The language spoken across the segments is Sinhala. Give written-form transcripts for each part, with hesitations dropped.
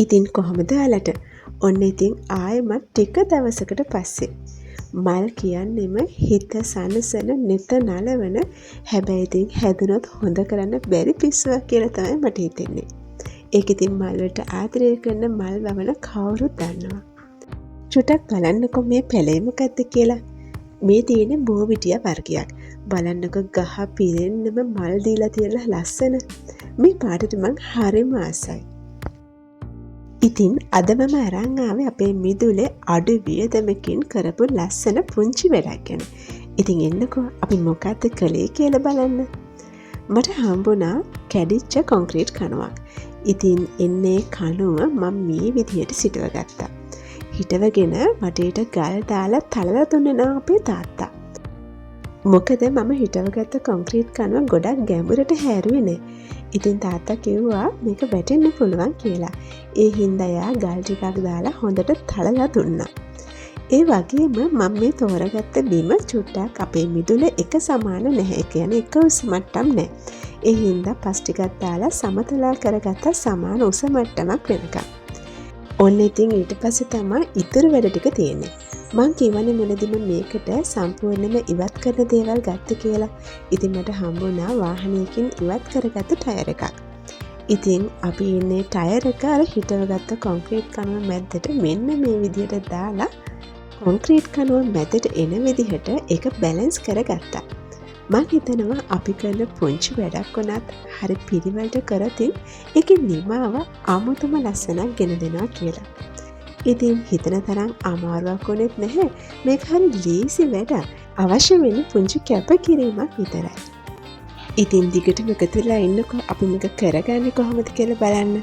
ඉතින් කොහොමද ඔයාලට? ඔන්න ඉතින් ආයෙමත් ටික දවසකට පස්සේ මල් කියන්නෙම හිත සනසන නිත නලවන හැබැයි ඉතින් හැදුනොත් හොඳ කරන්න බැරි පිස්සුවක් කියලා තමයි මට හිතෙන්නේ. ඒක ඉතින් මල් වලට ආදරය කරන මල් වවන කවුරුත් දන්නවා. චුටක් බලන්නකො මේ පැලේ මොකද්ද කියලා. මේ තියෙන්නේ බෝවිටියා වර්ගයක්. බලන්නකො ගහ පිරෙන්නම මල් දීලා තියලා ලස්සන. මේ පාටට මං හරිම ආසයි. ඉතින් අද මම අරන් ආවේ අපේ මිදුලේ අඩු වියදමකින් කරපු ලස්සන පුංචි වැඩක් ගැන. ඉතින් එන්නකෝ අපි මොකද්ද කළේ කියලා බලන්න. මට හම්බුණා කැඩිච්ච කොන්ක්‍රීට් කණුවක්. ඉතින් එන්නේ කණුව මම මේ විදිහට සිටව ගත්තා. හිටවගෙන වටේට ගල් දාලා තලලා දුන්නා අපේ තාත්තා. මොකද මම හිටවගත්ත කොන්ක්‍රීට් කණුව ගොඩක් ගැඹුරට හැරුවේ නෑ. ඉතින් තාත්තා කිව්වා මේක වැටෙන්න පුළුවන් කියලා. ඒ හින්දා යා ගල් ටිකක් දාලා හොඳට තලලා දුන්නා. ඒ වගේම මම මේ තෝරගත්ත බිම චුට්ටක් අපේ මිදුල එක සමාන නැහැ. කියන්නේ එක උස මට්ටම් නැහැ. ඒ හින්දා පස් ටිකක් දාලා සමතලා කරගත්ත සමාන උස මට්ටමක් වෙනකම්. ඔන්න ඉතින් ඊට පස්සේ තමයි ඉතුරු වැඩ ටික තියෙන්නේ. මං කියවනේ මුලදිම මේකට සම්පූර්ණයෙන්ම ඉවත් කරන දේවල් ගත්ත කියලා. ඉතින් මට හම්බුණා වාහනයකින් ඉවත් කරගත්ත ටයර් එකක්. ඉතින් අපි ඉන්නේ ටයර් එක අර හිටවගත්ත කොන්ක්‍රීට් කණුව මැද්දට මෙන්න මේ විදිහට දාලා කොන්ක්‍රීට් කණුව මැදට එන විදිහට ඒක බැලන්ස් කරගත්තා. මං හිතනවා අපි කරන පුංචි වැඩක් වුණත් හරි පිළිවෙලට කරතින් ඒකේ නිමාව අමුතුම ලස්සනක් ගෙන දෙනවා කියලා. ඉතින් හිතන තරම් අමාරුවක් වුණෙත් නැහැ. මේක හරි ලීසි වැඩක්. අවශ්‍ය වෙන පුංචි කැපකිරීමක් විතරයි. ඉතින් දිගටම එකතු වෙලා ඉන්නකෝ අපි මේක කරගන්නේ කොහොමද කියලා බලන්න.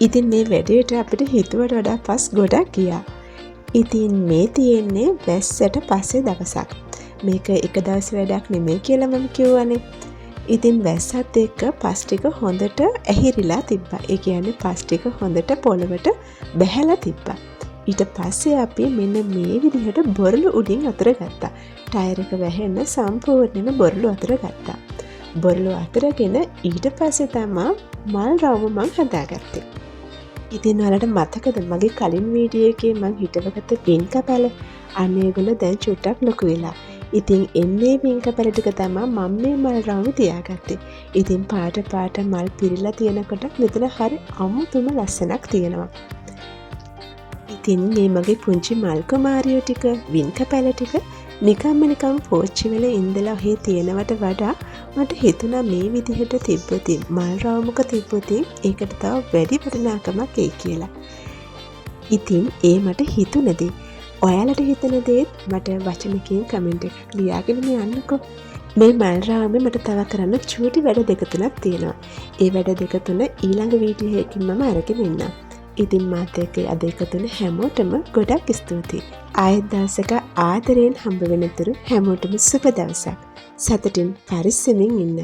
ඉතින් මේ වැඩේට අපිට හිතුවට වඩා පස් ගොඩක් ගියා. ඉතින් මේ තියෙන්නේ වැස්සට පස්සේ දවසක්. මේක එක දවස් වැඩක් නෙමෙයි කියලා මම කිව්වනේ. ඉතින් වැස්සත් එක්ක පස් ටික හොඳට ඇහිරිලා තිබ්බා. ඒ කියන්නේ පස් ටික හොඳට පොළවට බැහැලා තිබ්බා. ඊට පස්සේ අපි මෙන්න මේ විදිහට බොරළු උඩින් අතර ගත්තා. ටයර් එක වැහෙන්න සම්පූර්ණයෙන්ම බොරළු අතර ගත්තා. බොරළු අතරගෙන ඊට පස්සේ තමයි මල් රවුම මම හදාගත්තේ. ඉතින් ඔයාලට මතකද මගේ කලින් වීඩියෝ එකේ මම හිටවගත්ත පින් කපල? අන්න ඒගොල්ලෝ දැන් චුට්ටක් ලොකු වෙලා. ඉතින් එන්නේ පින් කපල ටික තමයි මම මේ මල් රවුම තියාගත්තේ. ඉතින් පාට මල් පිරීලා තියෙනකොට මෙතන හරි අමුතුම ලස්සනක් තියෙනවා. ඉතින් මේ මගේ පුංචි මල් කුමාරියෝ ටික වින් කපල ටික නිකම් පෝච්චි වල ඉඳලා ඔහේ තියෙනවට වඩා මට හිතුණා මේ විදිහට තිබ්බොතින් මල් රවුමක තිබ්බොතින් ඒකට තව වැඩි වටිනාකමක් එයි කියලා. ඉතින් ඒ මට හිතුණදී ඔයාලට හිතන දේත් මට වචනකින් කමෙන්ට් එකක් ලියාගෙන යන්නකෝ. මේ මල් රවුමේ මට තව කරන්න චූටි වැඩ දෙක තුනක් තියෙනවා. ඒ වැඩ දෙක තුන ඊළඟ වීඩියෝ එකකින් මම අරගෙන එන්නම්. ඉතින් මාත් එක්ක අද එකතු වෙන හැමෝටම ගොඩක් ස්තුතියි. ආයෙත් දවසක ආදරයෙන් හම්බ වෙනතුරු හැමෝටම සුබ දවසක්. සතුටින් පරිස්සමින් ඉන්න.